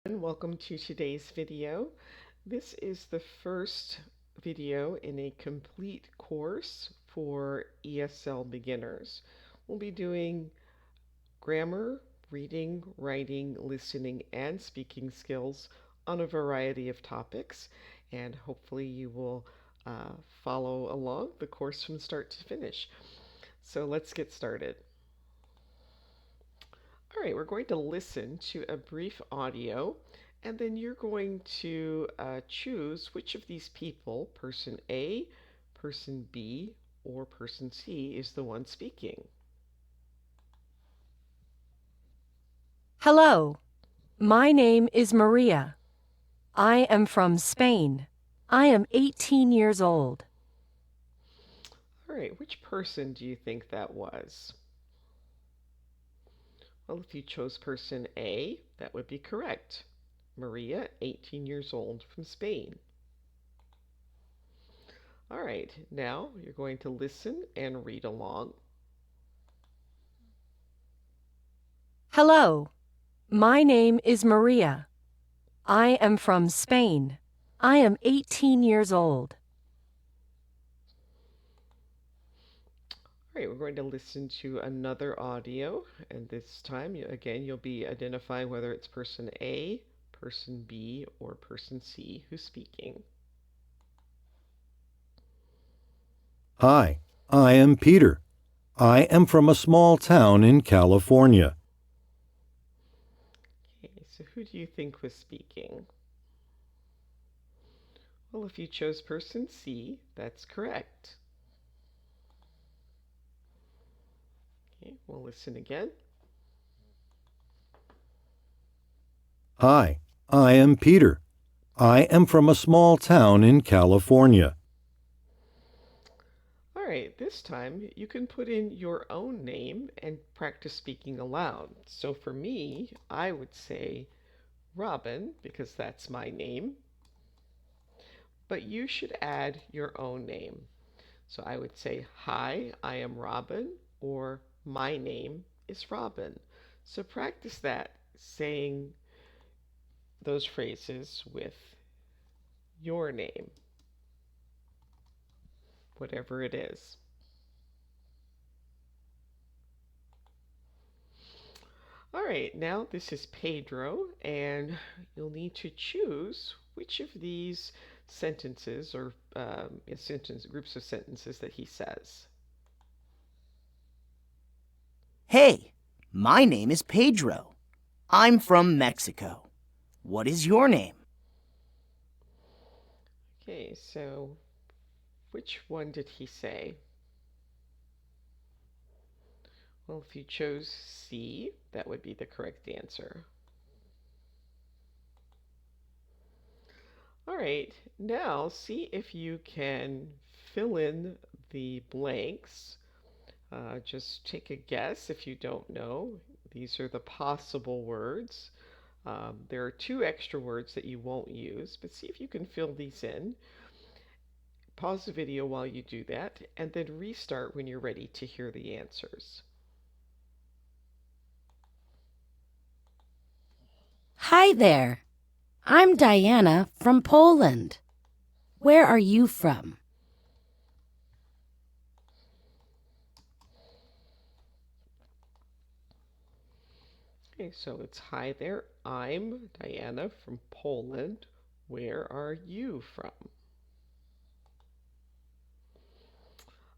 And welcome to today's video. This is the first video in a complete course for ESL beginners. We'll be doing grammar, reading, writing, listening, and speaking skills on a variety of topics, and hopefully you will follow along the course from start to finish. So let's get started. All right, we're going to listen to a brief audio, and then you're going to choose which of these people, person A, person B, or person C, is the one speaking. Hello, my name is Maria. I am from Spain. I am 18 years old. All right, which person do you think that was? Well, if you chose person A, that would be correct. Maria, 18 years old, from Spain. All right, now you're going to listen and read along. Hello, my name is Maria. I am from Spain. I am 18 years old. All right, we're going to listen to another audio, and this time, again, you'll be identifying whether it's person A, person B, or person C who's speaking. Hi, I am Peter. I am from a small town in California. Okay, so who do you think was speaking? Well, if you chose person C, that's correct. Okay, we'll listen again. Hi, I am Peter. I am from a small town in California. All right, this time you can put in your own name and practice speaking aloud. So for me, I would say Robin, because that's my name, but you should add your own name. So I would say, hi, I am Robin, or my name is Robin. So practice that, saying those phrases with your name, whatever it is. All right, now this is Pedro, and you'll need to choose which of these sentences or groups of sentences that he says. Hey, my name is Pedro. I'm from Mexico. What is your name? Okay, so which one did he say? Well, if you chose C, that would be the correct answer. All right, now see if you can fill in the blanks. Just take a guess if you don't know. These are the possible words. There are two extra words that you won't use, but see if you can fill these in. Pause the video while you do that, and then restart when you're ready to hear the answers. Hi there. I'm Diana from Poland. Where are you from? Okay, so it's hi there. I'm Diana from Poland. Where are you from?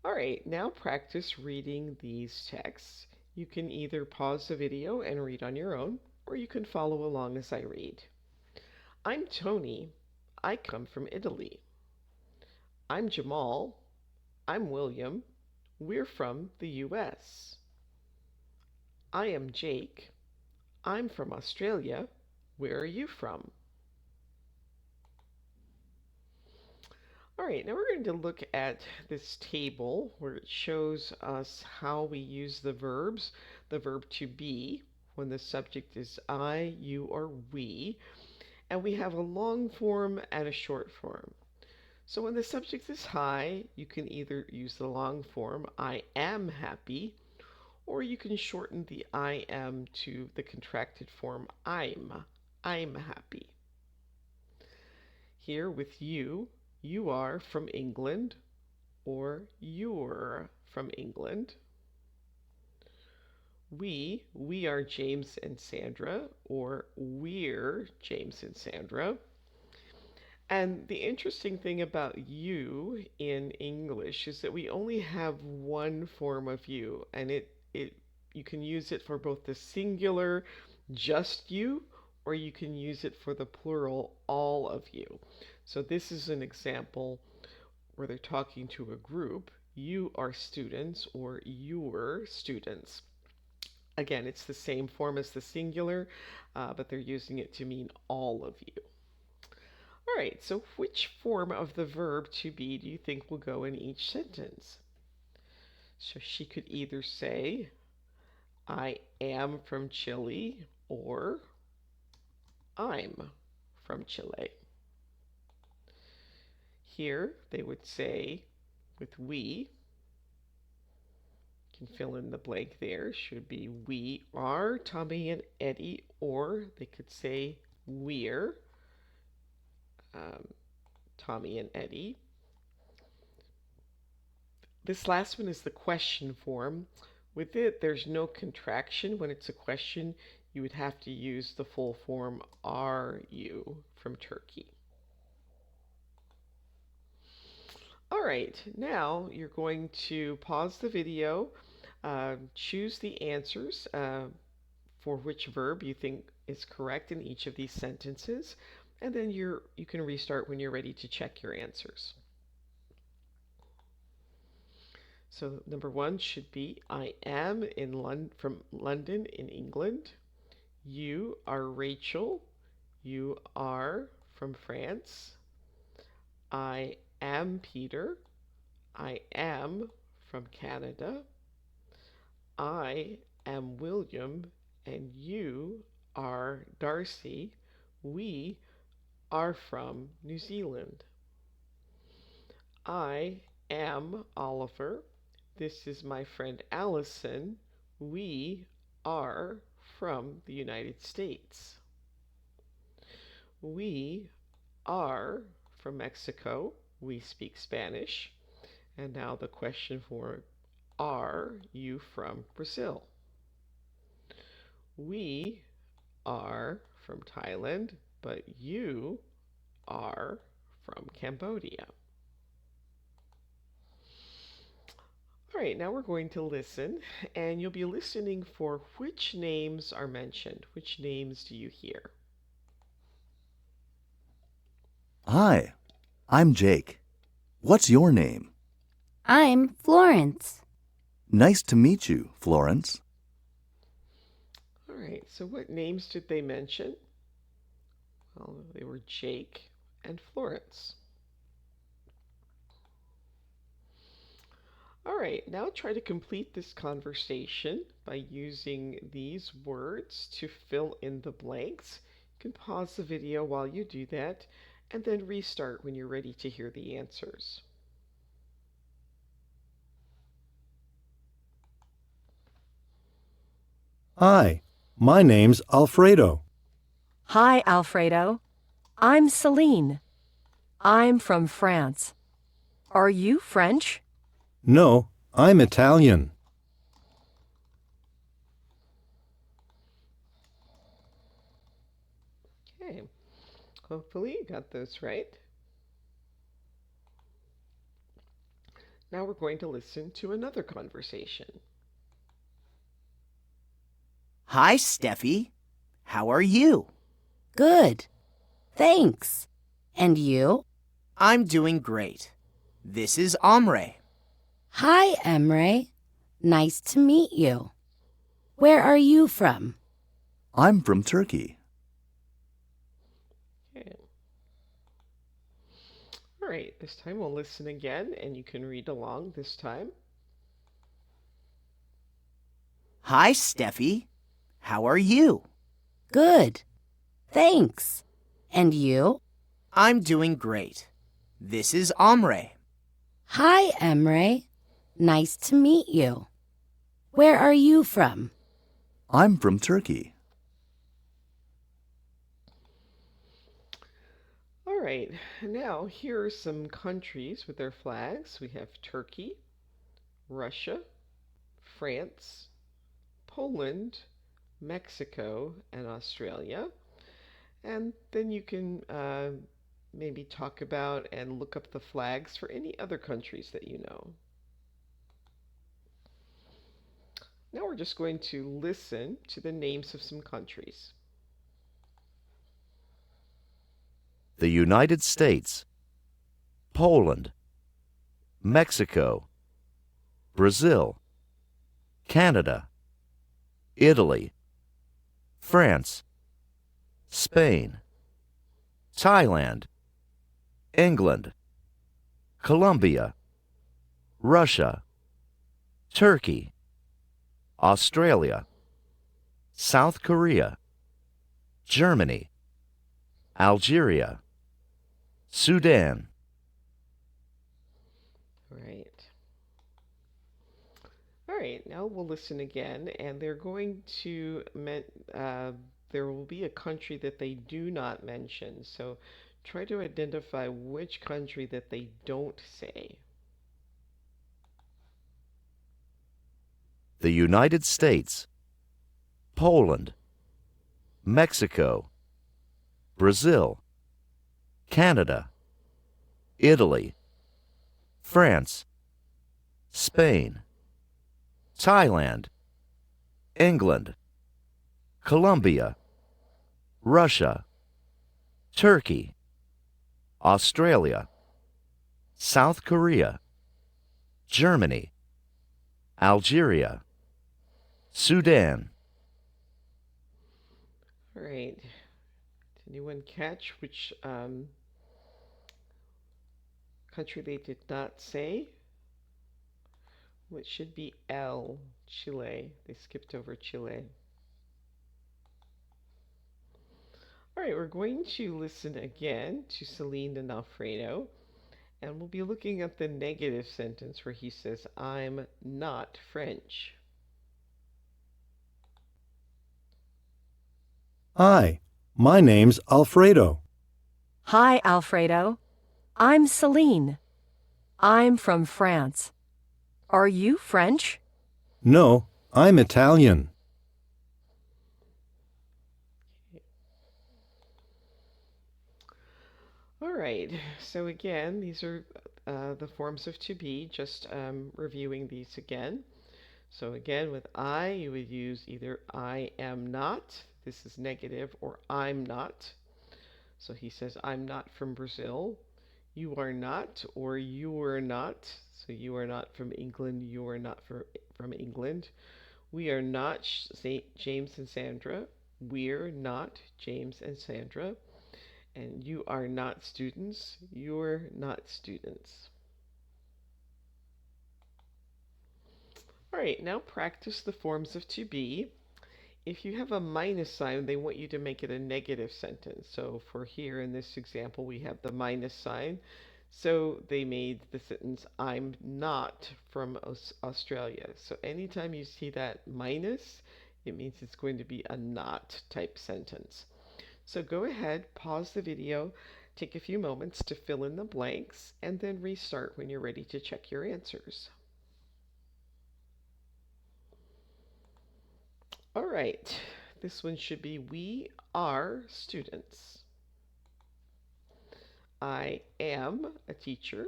All right, now practice reading these texts. You can either pause the video and read on your own, or you can follow along as I read. I'm Tony. I come from Italy. I'm Jamal. I'm William. We're from the US. I am Jake. I'm from Australia. Where are you from? All right, now we're going to look at this table where it shows us how we use the verbs, the verb to be, when the subject is I, you, or we, and we have a long form and a short form. So when the subject is hi, you can either use the long form, I am happy, or you can shorten the I am to the contracted form, I'm. I'm happy. Here with you, you are from England or you're from England. We are James and Sandra, or we're James and Sandra. And the interesting thing about you in English is that we only have one form of you, and it you can use it for both the singular, just you, or you can use it for the plural, all of you. So this is an example where they're talking to a group. You are students, or you're students. Again, it's the same form as the singular, but they're using it to mean all of you. All right, so which form of the verb to be do you think will go in each sentence? So she could either say, I am from Chile, or I'm from Chile. Here they would say, with we, you can fill in the blank there, should be we are Tommy and Eddie, or they could say we're Tommy and Eddie. This last one is the question form. With it, there's no contraction. When it's a question, you would have to use the full form, are you from Turkey? All right, now you're going to pause the video, choose the answers for which verb you think is correct in each of these sentences, and then you can restart when you're ready to check your answers. So number one should be, I am from London in England. You are Rachel. You are from France. I am Peter. I am from Canada. I am William, and you are Darcy. We are from New Zealand. I am Oliver. This is my friend Allison. We are from the United States. We are from Mexico. We speak Spanish. And now the question for, are you from Brazil? We are from Thailand, but you are from Cambodia. All right, now we're going to listen, and you'll be listening for which names are mentioned. Which names do you hear? Hi, I'm Jake. What's your name? I'm Florence. Nice to meet you, Florence. All right, so what names did they mention? Well, they were Jake and Florence. All right, now try to complete this conversation by using these words to fill in the blanks. You can pause the video while you do that, and then restart when you're ready to hear the answers. Hi, my name's Alfredo. Hi, Alfredo. I'm Celine. I'm from France. Are you French? No, I'm Italian. Okay, hopefully you got those right. Now we're going to listen to another conversation. Hi, Steffi. How are you? Good. Thanks. And you? I'm doing great. This is Omre. Hi, Emre. Nice to meet you. Where are you from? I'm from Turkey. Okay. All right, this time we'll listen again, and you can read along this time. Hi, Steffi. How are you? Good. Thanks. And you? I'm doing great. This is Omre. Hi, Emre. Nice to meet you. Where are you from? I'm from Turkey. All right, now here are some countries with their flags. We have Turkey, Russia, France, Poland, Mexico, and Australia. And then you can maybe talk about and look up the flags for any other countries that you know. Now we're just going to listen to the names of some countries. The United States, Poland, Mexico, Brazil, Canada, Italy, France, Spain, Thailand, England, Colombia, Russia, Turkey, Australia, South Korea, Germany, Algeria, Sudan. Right. All right, now we'll listen again, and they're going to there will be a country that they do not mention. So try to identify which country that they don't say. The United States, Poland, Mexico, Brazil, Canada, Italy, France, Spain, Thailand, England, Colombia, Russia, Turkey, Australia, South Korea, Germany, Algeria, Sudan. All right. Did anyone catch which country they did not say? Well, it should be L, Chile. They skipped over Chile. All right, we're going to listen again to Celine and Alfredo, and we'll be looking at the negative sentence where he says, I'm not French. Hi, my name's Alfredo. Hi, Alfredo. I'm Celine. I'm from France. Are you French? No, I'm Italian. All right, so again, these are the forms of to be, just reviewing these again. So again, with I, you would use either I am not, this is negative, or I'm not. So he says, I'm not from Brazil. You are not, or you are not. So you are not from England, you are not from England. We are not James and Sandra. We're not James and Sandra. And you are not students, you're not students. All right, now practice the forms of to be. If you have a minus sign, they want you to make it a negative sentence. So for here in this example, we have the minus sign. So they made the sentence, I'm not from Australia. So anytime you see that minus, it means it's going to be a not type sentence. So go ahead, pause the video, take a few moments to fill in the blanks, and then restart when you're ready to check your answers. All right, this one should be we are students. I am a teacher.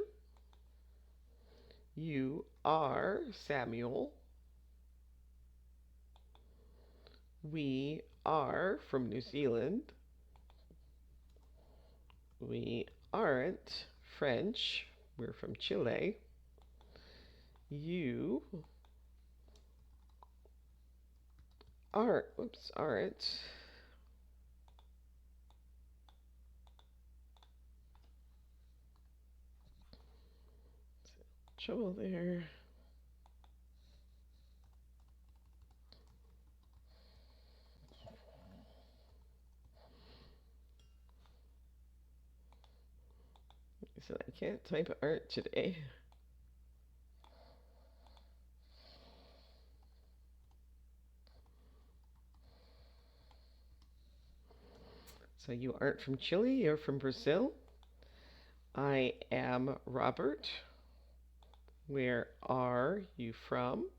You are Samuel. We are from New Zealand. We aren't French. We're from Chile. You aren't trouble there. So I can't type art today. So you aren't from Chile, you're from Brazil? I am Robert. Where are you from?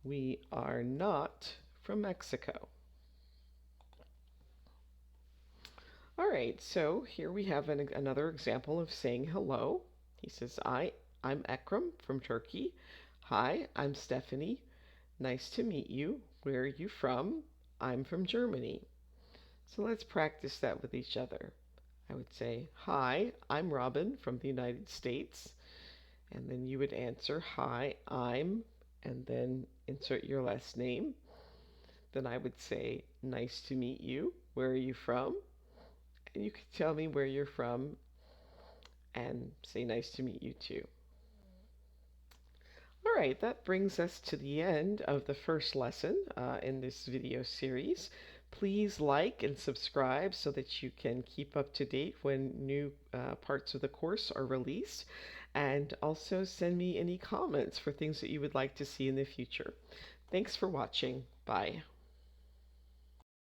We are not from Mexico. All right, so here we have another example of saying hello. He says, I'm Ekram from Turkey. Hi, I'm Stephanie. Nice to meet you. Where are you from? I'm from Germany. So let's practice that with each other. I would say, hi, I'm Robin from the United States. And then you would answer, hi, I'm, and then insert your last name. Then I would say, nice to meet you. Where are you from? And you could tell me where you're from and say, nice to meet you too. All right, that brings us to the end of the first lesson in this video series. Please like and subscribe so that you can keep up to date when new parts of the course are released. And also send me any comments for things that you would like to see in the future. Thanks for watching. Bye.